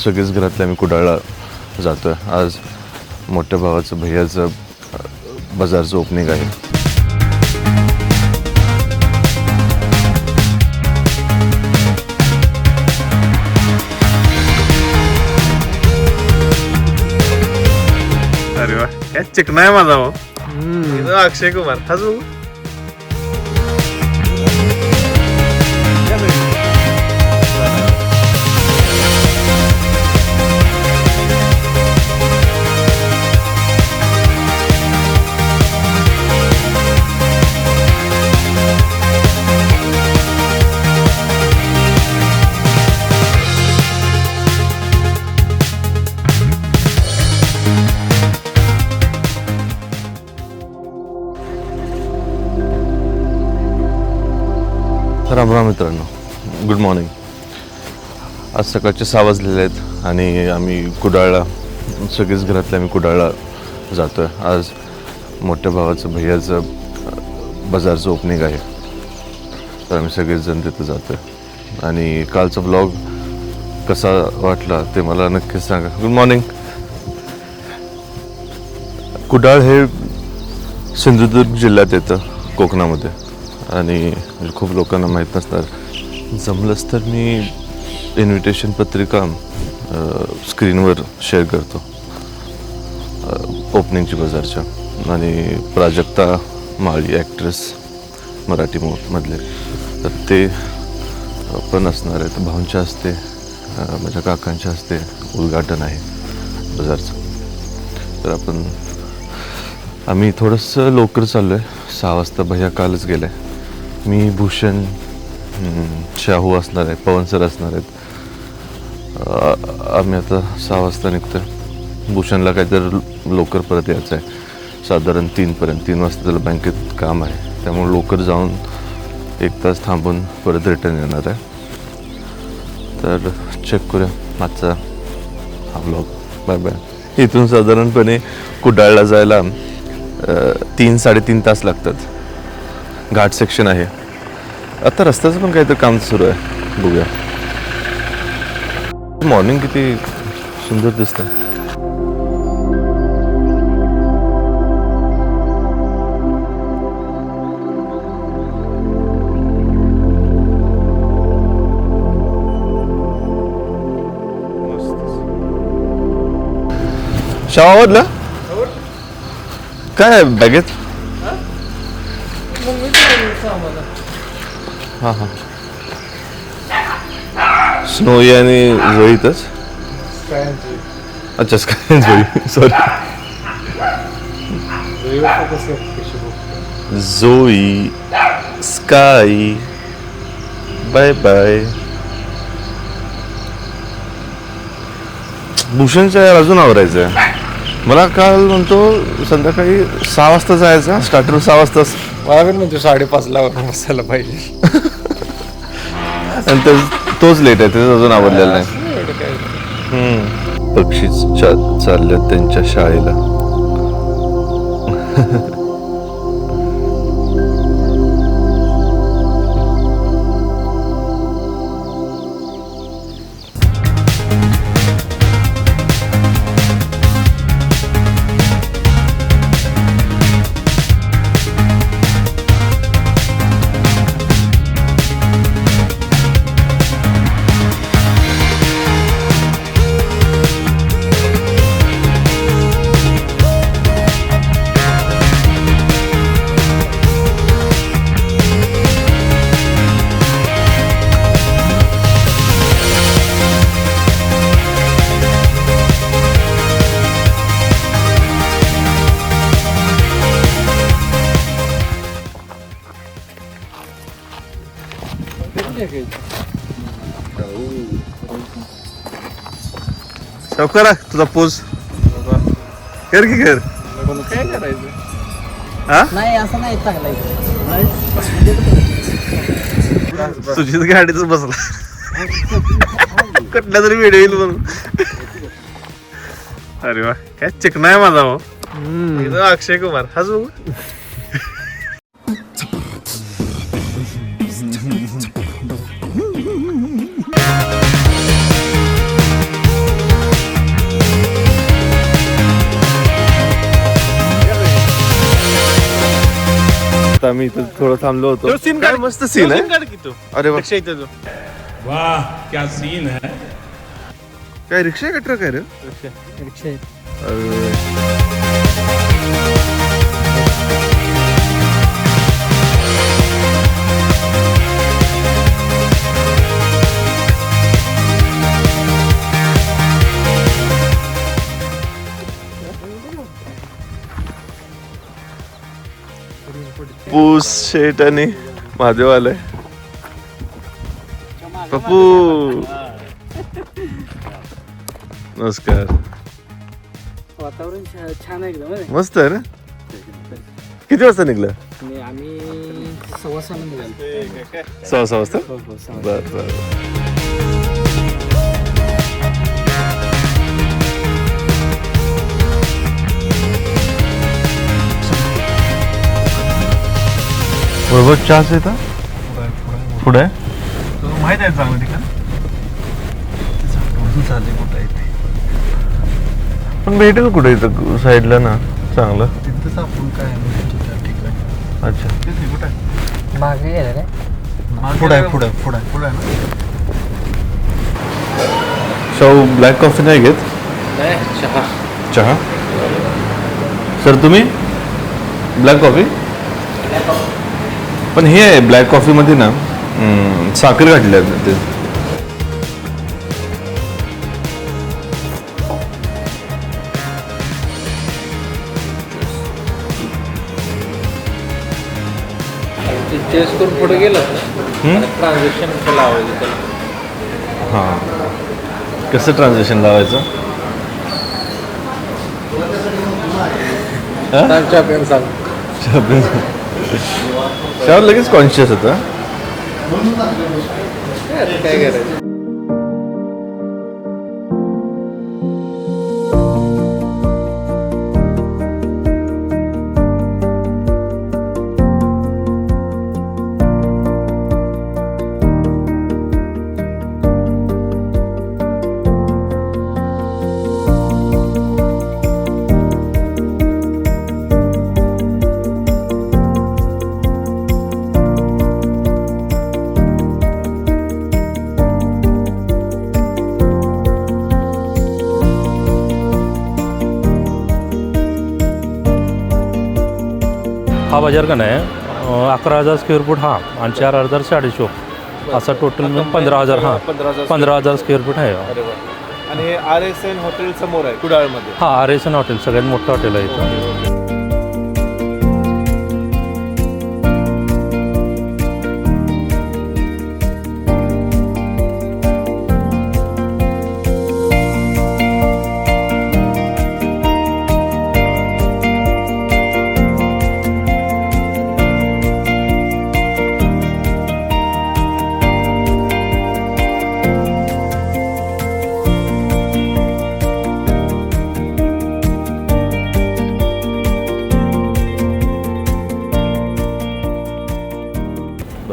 सगळेच घरातले आम्ही कुडाळला जातो आहे. आज मोठ्या भावाचं भैयाचं बाजारचं ओपनिंग आहे. अरे वा, काय चिकना आहे माझा भाऊ. अक्षय कुमार हाच बघू. राम राम मित्रांनो, गुड मॉर्निंग. आज सकाळचे 6 वाजलेले आहेत आणि आम्ही कुडाळला सगळेच घरातले आम्ही कुडाळला जातो आहे. आज मोठ्या भावाचं भैयाचं बाजारचं ओपनिंग आहे, तर आम्ही सगळेजण तिथं जातो आहे. आणि कालचा ब्लॉग कसा वाटला ते मला नक्कीच सांगा. Good morning. कुडाळ हे सिंधुदुर्ग जिल्ह्यात येतं, कोकणामध्ये. आणि खूप लोकांना माहीत नसणार. जमलंच तर मी इन्व्हिटेशन पत्रिका स्क्रीनवर शेअर करतो ओपनिंगची बाजारच्या. आणि प्राजक्ता माळी ॲक्ट्रेस मराठी मधले, तर ते पण असणार आहे. तर भाऊंच्या हस्ते, माझ्या काकांच्या हस्ते उद्घाटन आहे बाजारचं. तर आम्ही थोडंसं लवकर चाललो आहे. 6 वाजता भैया कालच गेलं आहे. मी, भूषण, शाहू असणार आहे, पवन सर असणार आहेत. आम्ही आता 6 वाजता निघतो आहे. भूषणला काहीतरी लवकर परत यायचं आहे, साधारण 3पर्यंत. 3 वाजता त्याला बँकेत काम आहे, त्यामुळे लवकर जाऊन 1 तास थांबून परत रिटर्न येणार आहे. तर चेक करूया आजचा हा ब्लॉग. Bye bye. इथून साधारणपणे कुडाळला जायला 3-3.5 तास लागतात. घाट सेक्शन आहे. आता रस्त्याचं पण काहीतरी काम सुरू आहे, बघूया. मॉर्निंग किती सुंदर दिसतंय. शाव आवडलं काय बॅगेत? हां हां. स्नोई आणि जोईतच. अच्छा, स्काय जोई, सॉरी. जोई, स्काय, बाय बाय. भूषणच्या अजून आवरायचं आहे. मला काल म्हणतो संध्याकाळी 6 वाजता जायचं, स्टार्टर 6 वाजता. मला पण म्हणतो 5:30ला बसायला पाहिजे. आणि तोच लेट आहे, त्याचं अजून आवडलेलं नाही. पक्षी चालल्या त्यांच्या शाळेला. करा तुझा पोज कर की कर. काय करायचं? हा नाही असं नाही चांगलं. तुझीच गाडीच बसला कुठल्या तरी व्हिडिओ येईल म्हणून. अरे वा, काय चिकना आहे माझा भाऊ. अक्षय कुमार हाच बघू. आता आम्ही इथं थोडं थांबलो होतो. तो सीन काय काढ. मस्त सीन तो आहे. सीन काढ की तू. अरे वा, रिक्षा इथे तू. वाह क्या सीन है. काय रिक्षा आहे का ट्रक आहे रे? रिक्षा आहे. अरे पूस शेट आणि महादेव आलाय. पप्पू नमस्कार. वातावरण छान आहे एकदम. मस्त आहे ना. किती वाजता निघलं? आम्ही 6:15 निघालो. 6 वाजता. हो हो 6. बर बर. वैभव चहाच येतं पुढे आहे? माहित आहे चांगलं ठिकाण. पण भेटेल कुठे इथं साईडला ना चांगलं. तिथंच आपण काय ठिकाण. अच्छा कुठं आहे? मागे गेलं रे. पुढे आहे पुढे आहे ना. शाहू ब्लॅक कॉफी नाही घेत? चहा. चहा. सर तुम्ही ब्लॅक कॉफी? पण हे आहे ब्लॅक कॉफीमध्ये ना साखर घातली आहे ते. टेस्ट करून पुढे गेलं ट्रान्झॅक्शन लावायचं त्याला. हां कसं ट्रान्झॅक्शन लावायचं? चहा प्यायला सांग. शाहू लगेच कॉन्शियस होता. काय करायचं. हा बाजार का नाही 11,000 स्क्वेअर फूट हा आणि 4,000 450 असा टोटल मिळून 15,000. हां 15,000 स्क्वेअर फूट आहे. आणि हे RSN हॉटेल समोर आहे कुडाळमध्ये. हा RSN हॉटेल सगळ्यात मोठं हॉटेल आहे इथं.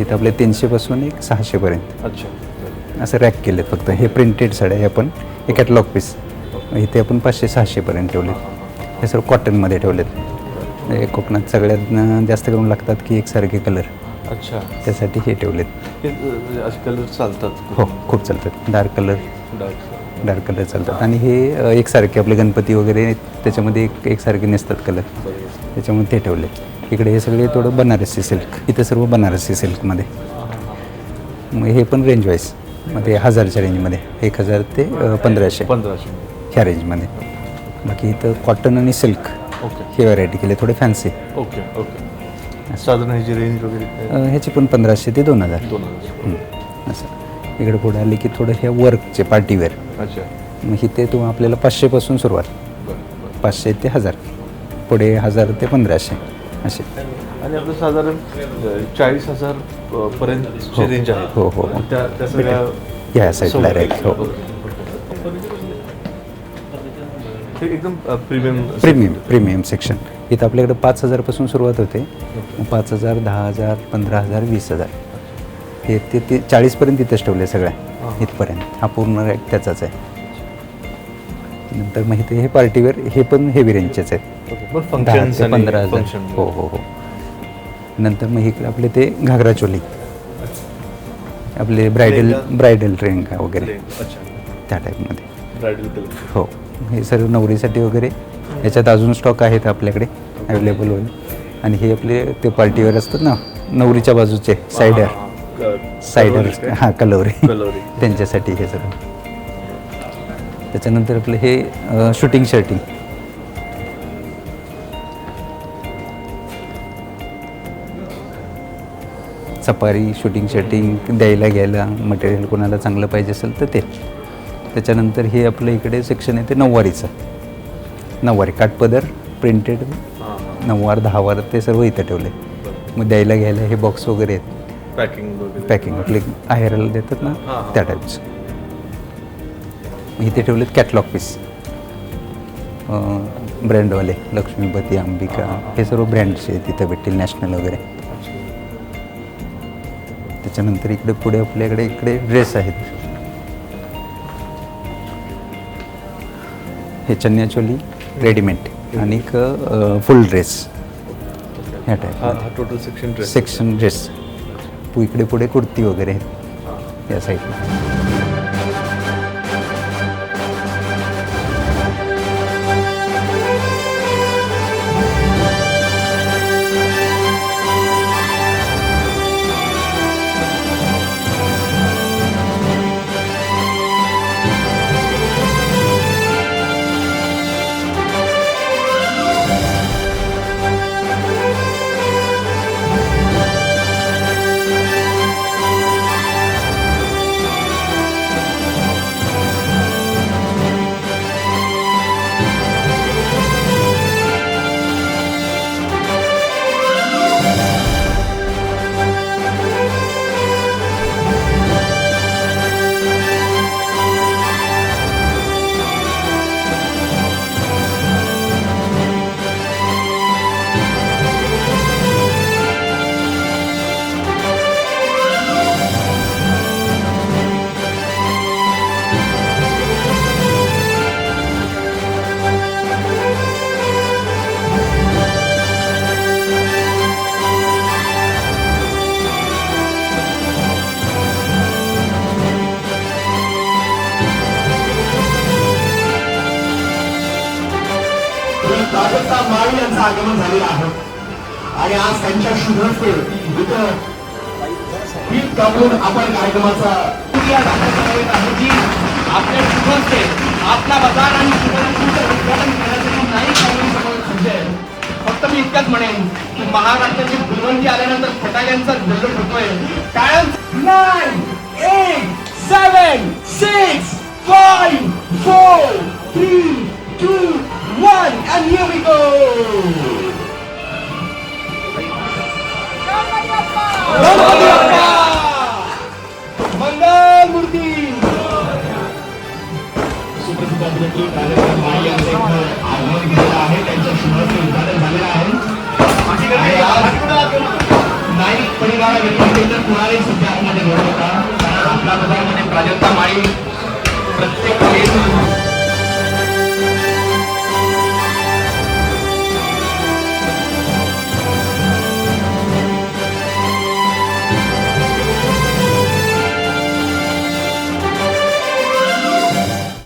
इथं आपले 300 पासून एक 600 पर्यंत अच्छा असं रॅक केलेत. फक्त हे प्रिंटेड साड्या हे आपण हे कॅटलॉग पीस इथे आपण 500-600 पर्यंत ठेवलेत. हे सर्व कॉटनमध्ये ठेवलेत. हे कोकणात सगळ्यात जास्त करून लागतात की एकसारखे कलर. अच्छा त्यासाठी हे ठेवलेत. हे असे कलर चालतात. हो खूप चालतात. Dark dark. कलर चालतात. आणि हे एकसारखे आपले गणपती वगैरे त्याच्यामध्ये एकसारखे नेसतात कलर. त्याच्यामुळे ते ठेवले. इकडे हे सगळे थोडं बनारसी सिल्क. इथे सर्व बनारसी सिल्कमध्ये. मग हे पण रेंज वाईज मग ते 1000च्या रेंजमध्ये 1000 ते 1500 ह्या रेंजमध्ये. बाकी इथं कॉटन आणि सिल्क ओके हे व्हरायटी केले थोडे फॅन्सी. Okay okay. साधारण ह्याची रेंज वगैरे काय? ह्याची पण 1500 ते 2000. 2000. असं इकडे पुढे आले की थोडं हे वर्कचे पार्टीवेअर. अच्छा मग इथे तुम्हाला आपल्याला 500 पासून सुरुवात. बरं 500 ते 1000. पुढे 1000 ते 1500 असे. आणि आपलं साधारण 40,000 पर्यंतची रेंज आहे. हो हो हो. त्या सगळ्या या साईडला रॅक. हो हे एकदम प्रीमियम प्रीमियम सेक्शन. इथं आपल्याकडे 5,000 पासून सुरुवात होते. मग 5,000, 10,000, 15,000, 20,000 हे ते 40 पर्यंत इथंच ठेवले सगळ्या इथपर्यंत. हा पूर्ण रॅक त्याचाच आहे. नंतर मग इथे हे पार्टीवेअर हे पण हेवी रेंजचेच आहेत. 10 ते 15,000. हो हो हो. नंतर मग इकडे आपले ते घागरा चोली, आपले ब्रायडल लेहंगा वगैरे त्या टाईपमध्ये. हो, हे सर्व नवरीसाठी वगैरे. याच्यात अजून स्टॉक आहेत आपल्याकडे अवेलेबल होईल. आणि हे आपले ते पार्टीवेअर असतात ना, नवरीच्या बाजूचे सायडर हां कलवरी त्यांच्यासाठी हे सर्व. त्याच्यानंतर आपलं हे shooting shirting, safari shooting shirting द्यायला घ्यायला मटेरियल कोणाला चांगलं पाहिजे असेल तर ते. त्याच्यानंतर हे आपलं इकडे सेक्शन आहे ते नऊवारीचं. नऊवारी काठपदर प्रिंटेड नऊवार 10 वार ते सर्व इथं ठेवले. मग द्यायला घ्यायला हे बॉक्स वगैरे आहेत, पॅकिंग आपले आहेराला देतात ना त्या टाईपचं. इथे ठेवलेत कॅटलॉग पीस, ब्रँडवाले लक्ष्मीपती, अंबिका हे सर्व ब्रँडचे आहेत, इथं भेटतील नॅशनल वगैरे. त्याच्यानंतर इकडे पुढे आपल्याकडे इकडे ड्रेस आहेत. हे चन्या चोली रेडीमेड आणि फुल ड्रेस ह्या टाईप टोटल सेक्शन ड्रेस. इकडे पुढे कुर्ती वगैरे आहेत या साईडला. प्राजक्ता माळी यांचं आगमन झालेलं आहे आणि आज त्यांच्या शुभ हस्ते इथं दीप कापून आपण कार्यक्रमाचा आहे की आपल्या शुभ हस्ते आपला बाजार आणि उद्घाटन करण्यासाठी नाही सज्ज. फक्त मी इतकंच म्हणेन की महाराष्ट्राची गुलवंती आल्यानंतर फटाक्यांचा जल्लोष होतोय. कारण 9, 8, 7, 6, 5, 4, 3, 2, 1, and here we go! मंगल मूर्ती. सुप्रसिद्ध अभिनेत्री प्राजक्ता माळी यांचं इथं आगमन केलेलं आहे, त्यांच्या शुभाचं उद्घाटन झालेलं आहे. नाईक परिवारा व्यतिरिक्त कुणालाही सध्या आतमध्ये घेऊ नका, कारण आपल्या बजारमध्ये प्राजक्ता माळी प्रत्येक